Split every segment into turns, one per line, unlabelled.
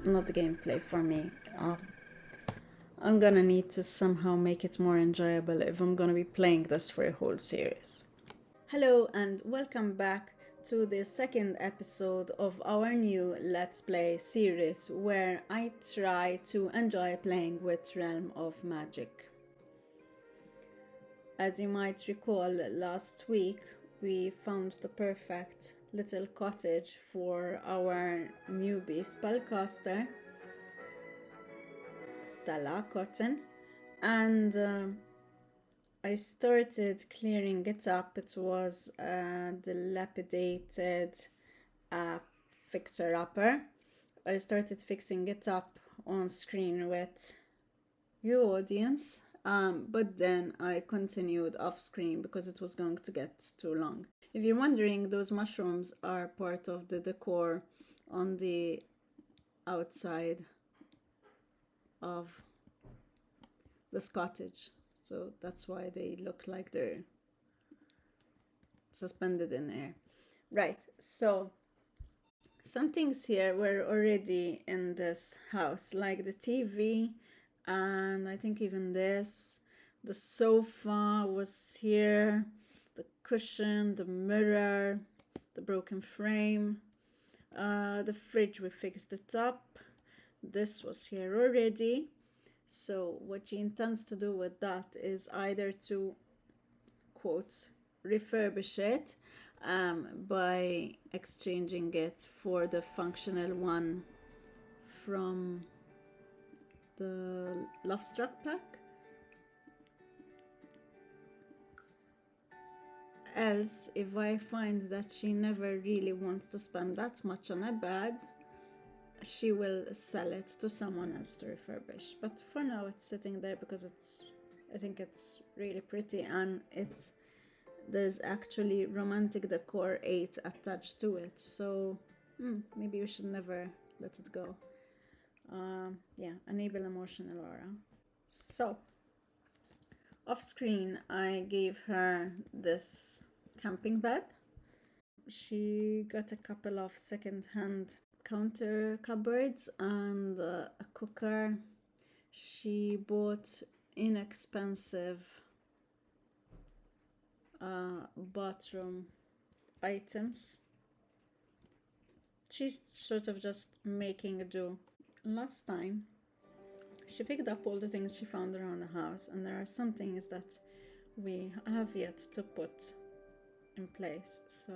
not the gameplay for me. I'm gonna need to somehow make it more enjoyable if I'm gonna be playing this for a whole series. Hello and welcome back to the second episode of our new Let's Play series where I try to enjoy playing with Realm of Magic. As you might recall, last week we found the perfect little cottage for our newbie spellcaster, Stella Cotton, and I started clearing it up. It was a dilapidated fixer-upper. I started fixing it up on screen with you audience, but then I continued off screen because it was going to get too long. If you're wondering, those mushrooms are part of the decor on the outside of this cottage, so that's why they look like they're suspended in air. Right, so some things here were already in this house, like the TV, and I think even this. The sofa was here, the cushion, the mirror, the broken frame, the fridge, we fixed it up. This was here already. So what she intends to do with that is either to, quotes, refurbish it by exchanging it for the functional one from the Love Struck pack. Else, if I find that she never really wants to spend that much on a bed, she will sell it to someone else to refurbish. But for now it's sitting there because I think it's really pretty, and there's actually romantic decor 8 attached to it, so maybe we should never let it go. Yeah, enable emotional aura. So off screen I gave her this camping bed. She got a couple of second-hand counter cupboards and a cooker. She bought inexpensive bathroom items. She's sort of just making do. Last time she picked up all the things she found around the house, and there are some things that we have yet to put in place. So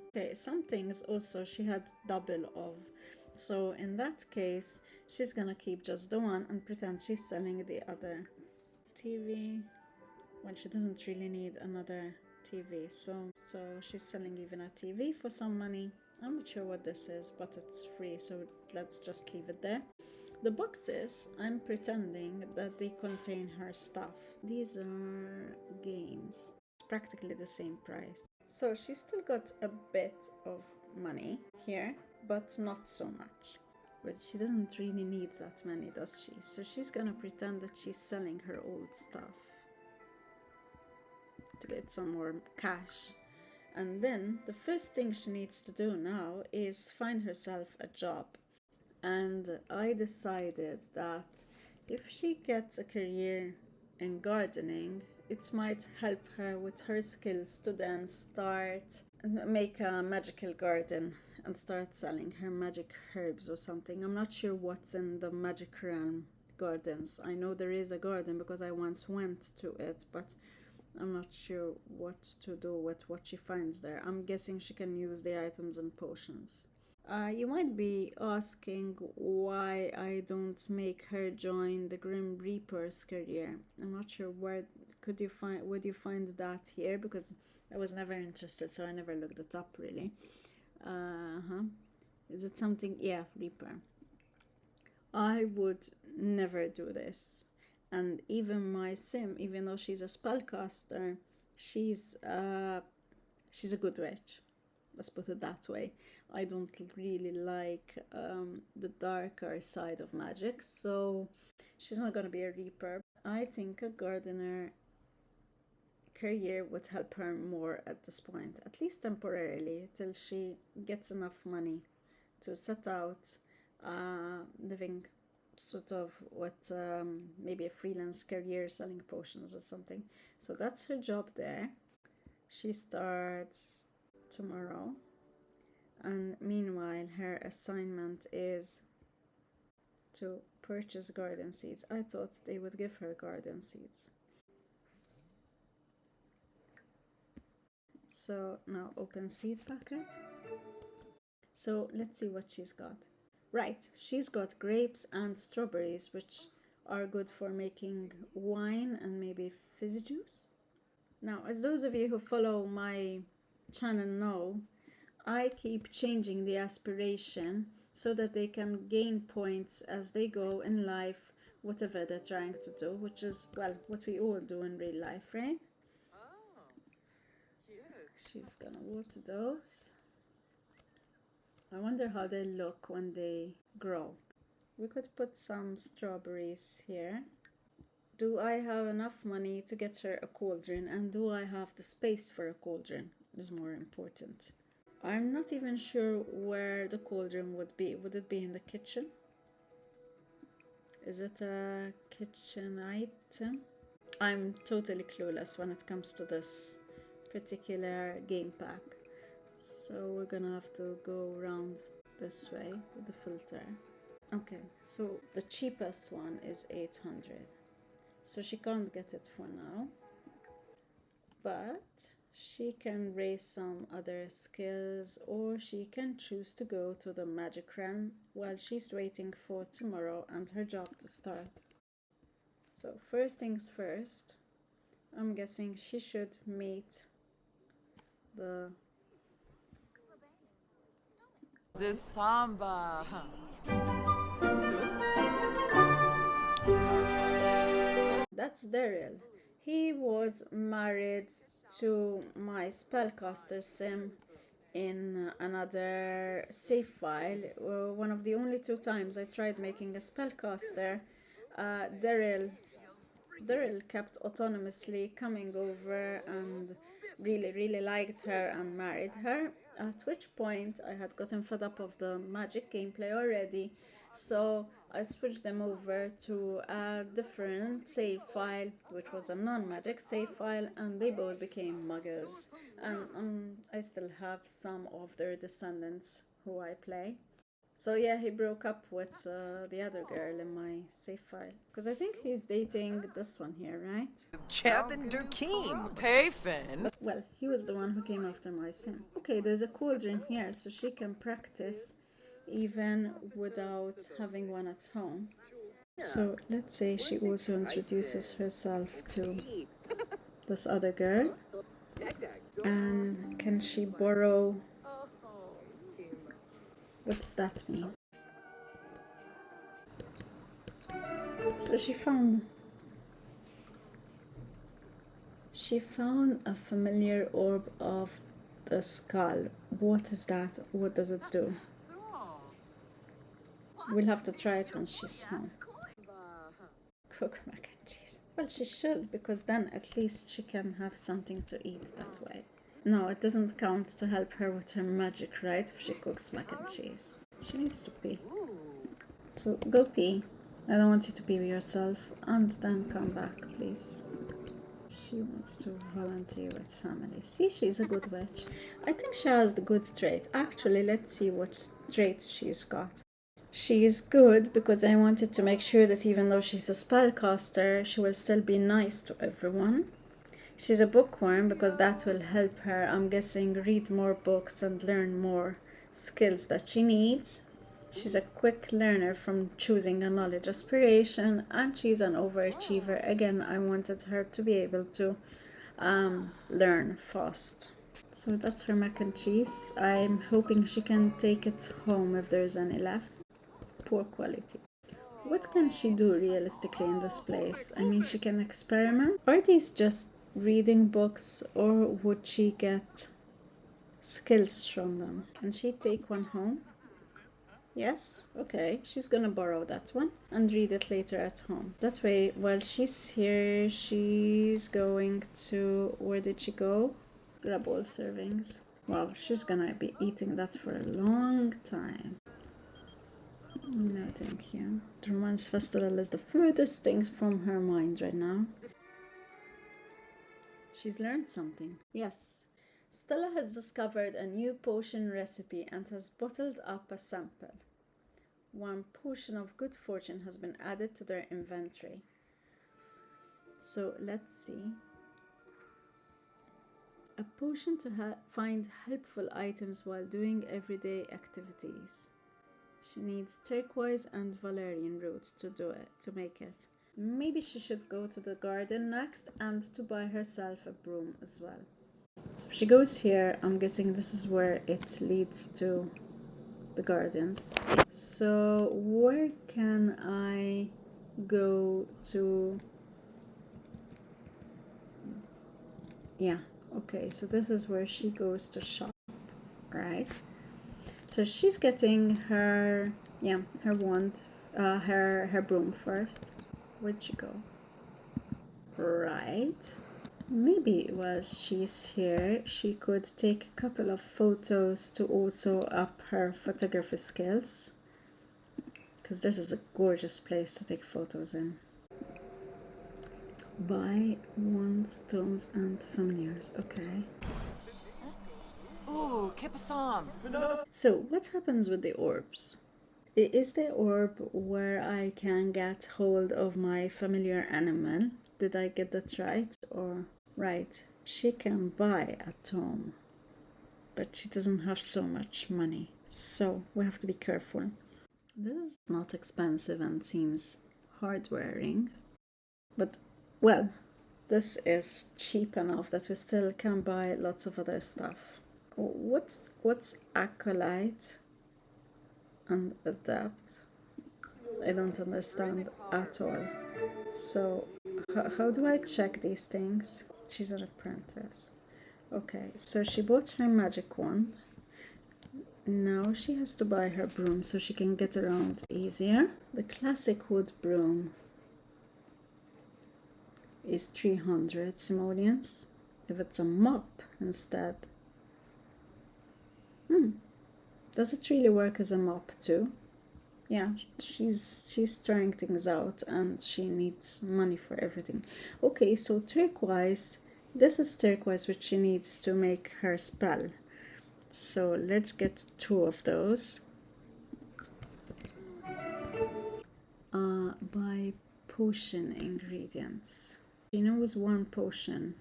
okay, some things also she had double of, so in that case she's gonna keep just the one and pretend she's selling the other. TV, well, she doesn't really need another TV, so she's selling even a TV for some money. I'm not sure what this is, but it's free, so let's just leave it there. The boxes, I'm pretending that they contain her stuff. These are games. It's practically the same price. So she's still got a bit of money here, but not so much. But she doesn't really need that many, does she? So she's gonna pretend that she's selling her old stuff to get some more cash. And then the first thing she needs to do now is find herself a job. And I decided that if she gets a career in gardening, it might help her with her skills to then start and make a magical garden and start selling her magic herbs or something. I'm not sure what's in the magic realm gardens. I know there is a garden because I once went to it, but I'm not sure what to do with what she finds there. I'm guessing she can use the items and potions. You might be asking why I don't make her join the Grim Reaper's career. I'm not sure where would you find that here, because I was never interested, so I never looked it up really. Is it something? Yeah, Reaper. I would never do this. And even my sim, even though she's a spellcaster, she's a good witch. Let's put it that way. I don't really like the darker side of magic, so she's not going to be a reaper. I think a gardener career would help her more at this point, at least temporarily, till she gets enough money to set out living sort of what maybe a freelance career selling potions or something. So that's her job there. She starts tomorrow, and meanwhile her assignment is to purchase garden seeds. I thought they would give her garden seeds. So now open seed packet. So let's see what she's got. Right, she's got grapes and strawberries, which are good for making wine and maybe fizzy juice. Now, as those of you who follow my channel know, I keep changing the aspiration so that they can gain points as they go in life, whatever they're trying to do, which is, well, what we all do in real life, right? She's gonna water those. I wonder how they look when they grow. We could put some strawberries here. Do I have enough money to get her a cauldron, and do I have the space for a cauldron is more important. I'm not even sure where the cauldron would be. Would it be in the kitchen? Is it a kitchen item? I'm totally clueless when it comes to this particular game pack. So we're gonna have to go around this way with the filter. Okay, so the cheapest one is 800. So she can't get it for now. But she can raise some other skills, or she can choose to go to the magic realm while she's waiting for tomorrow and her job to start. So first things first, I'm guessing she should meet the
Samba.
That's Daryl. He was married to my spellcaster sim in another save file. One of the only two times I tried making a spellcaster, Daryl kept autonomously coming over and really liked her and married her. At which point I had gotten fed up of the magic gameplay already, so I switched them over to a different save file, which was a non-magic save file, and they both became muggles. And I still have some of their descendants who I play. So yeah, he broke up with the other girl in my save file. Because I think he's dating this one here, right?
Chapin Durkeem. Payfin.
Well, he was the one who came after my sim. Okay, there's a cauldron here, so she can practice even without having one at home. So let's say she also introduces herself to this other girl. And can she borrow? What does that mean? So she found a familiar orb of the skull. What is that? What does it do? We'll have to try it once she's home. Cook mac and cheese. Well, she should, because then at least she can have something to eat that way. No, it doesn't count to help her with her magic, right? If she cooks mac and cheese. She needs to pee. So go pee. I don't want you to pee yourself. And then come back, please. She wants to volunteer with family. See, she's a good witch. I think she has the good trait. Actually, let's see what traits she's got. She is good because I wanted to make sure that even though she's a spellcaster, she will still be nice to everyone. She's a bookworm because that will help her, I'm guessing, read more books and learn more skills that she needs. She's a quick learner from choosing a knowledge aspiration, and she's an overachiever. Again, I wanted her to be able to learn fast. So that's her mac and cheese. I'm hoping she can take it home if there's any left. Poor quality. What can she do realistically in this place? I mean, she can experiment. Are these just reading books, or would she get skills from them? Can she take one home? Yes? Okay, she's gonna borrow that one and read it later at home. That way, while she's here, she's going to... Where did she go? Grab all servings. Wow, she's gonna be eating that for a long time. No, thank you. The Romance Festival is the furthest thing from her mind right now. She's learned something. Yes. Stella has discovered a new potion recipe and has bottled up a sample. One potion of good fortune has been added to their inventory. So let's see. A potion to find helpful items while doing everyday activities. She needs turquoise and valerian root to do it, to make it. Maybe she should go to the garden next and to buy herself a broom as well. So if she goes here, I'm guessing this is where it leads to the gardens. So where can I go to? Yeah, okay, so this is where she goes to shop, right? So she's getting her, yeah, her wand, her broom first. Where'd she go? Right. Maybe while she's here, she could take a couple of photos to also up her photography skills. Because this is a gorgeous place to take photos in. Buy wands, tomes, and familiars. Okay.
Ooh, Kipasam.
So what happens with the orbs? Is the orb where I can get hold of my familiar animal? Did I get that right? Or right, she can buy a tome, but she doesn't have so much money. So we have to be careful. This is not expensive and seems hard wearing, but well, this is cheap enough that we still can buy lots of other stuff. What's acolyte and adept? I don't understand at all. So how do I check these things? She's an apprentice. Okay, so she bought her magic wand. Now she has to buy her broom so she can get around easier. The classic wood broom is 300 simoleons. If it's a mop instead. Does it really work as a mop too? Yeah, she's trying things out and she needs money for everything. Okay, so turquoise. This is turquoise which she needs to make her spell. So let's get 2 of those. Buy potion ingredients. She knows 1 potion.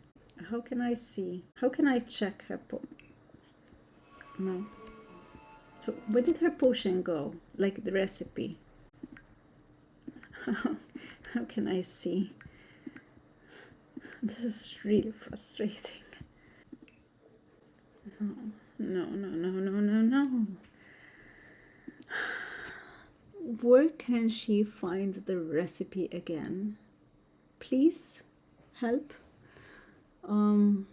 How can I see? How can I check her No. So where did her potion go? Like the recipe. How can I see? This is really frustrating. No. Where can she find the recipe again? Please help. I'm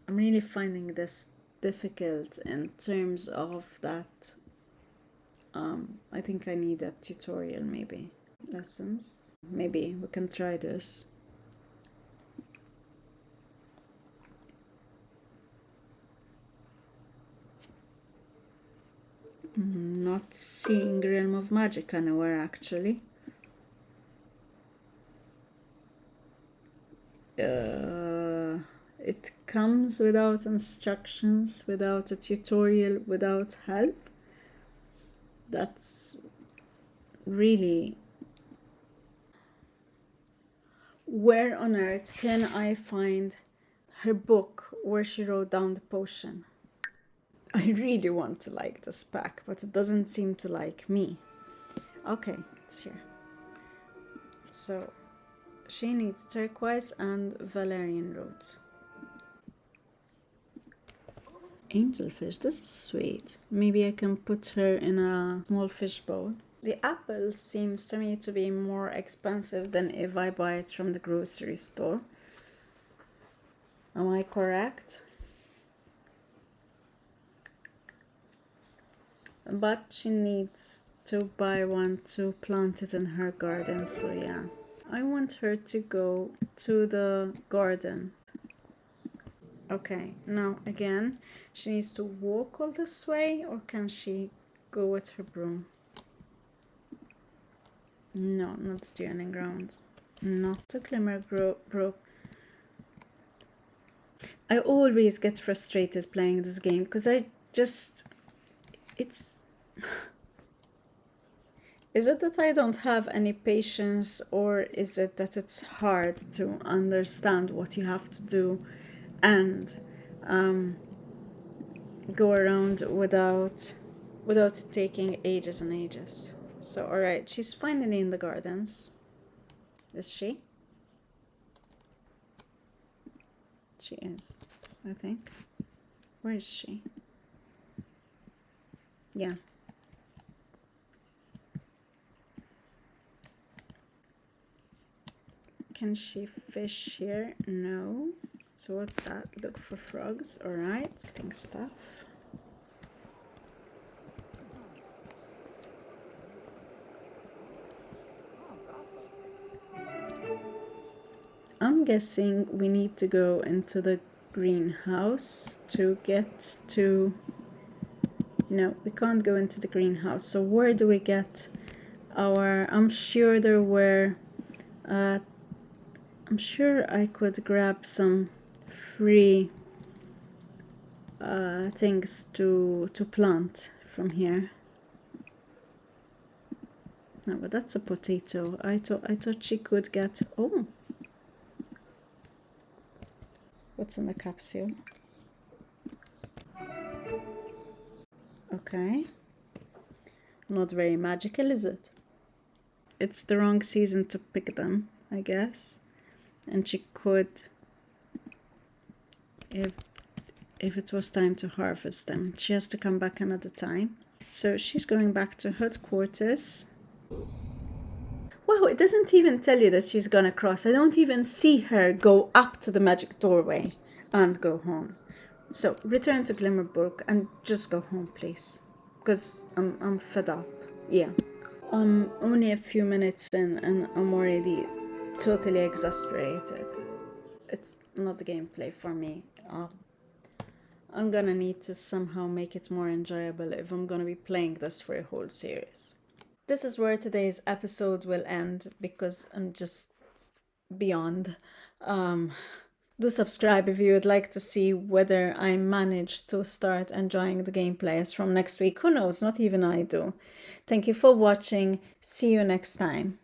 really finding this difficult in terms of that. I think I need a tutorial, maybe. Lessons. Maybe we can try this. Not seeing Realm of Magic anywhere, actually. It comes without instructions, without a tutorial, without help. That's really... Where on earth can I find her book where she wrote down the potion? I really want to like this pack, but it doesn't seem to like me. Okay, it's here. So she needs turquoise and valerian root. Angelfish, this is sweet. Maybe I can put her in a small fish bowl. The apple seems to me to be more expensive than if I buy it from the grocery store. Am I correct? But she needs to buy one to plant it in her garden, so yeah. I want her to go to the garden. Okay, now again, she needs to walk all this way, or can she go with her broom? No, not the turning ground. Not the glimmer broke. I always get frustrated playing this game because it's... Is it that I don't have any patience, or is it that it's hard to understand what you have to do and go around without it taking ages and ages? So, all right, she's finally in the gardens. Is she? She is, I think. Where is she? Yeah. Can she fish here? No. So what's that? Look for frogs. All right. Getting stuff. I'm guessing we need to go into the greenhouse to get to... No, we can't go into the greenhouse. So where do we get our... I'm sure there were... I'm sure I could grab some free things to plant from here. No, but that's a potato. I thought she could get... Oh! What's in the capsule? Okay. Not very magical, is it? It's the wrong season to pick them, I guess. And she could... If it was time to harvest them, she has to come back another time. So she's going back to headquarters. Wow, it doesn't even tell you that she's gonna cross. I don't even see her go up to the magic doorway and go home. So return to Glimmerbrook and just go home, please, because I'm fed up. Yeah, I'm only a few minutes in and I'm already totally exasperated. It's not the gameplay for me. I'm gonna need to somehow make it more enjoyable if I'm gonna be playing this for a whole series. This is where today's episode will end because I'm just beyond. Do subscribe if you would like to see whether I manage to start enjoying the gameplays from next week. Who knows? Not even I do. Thank you for watching. See you next time.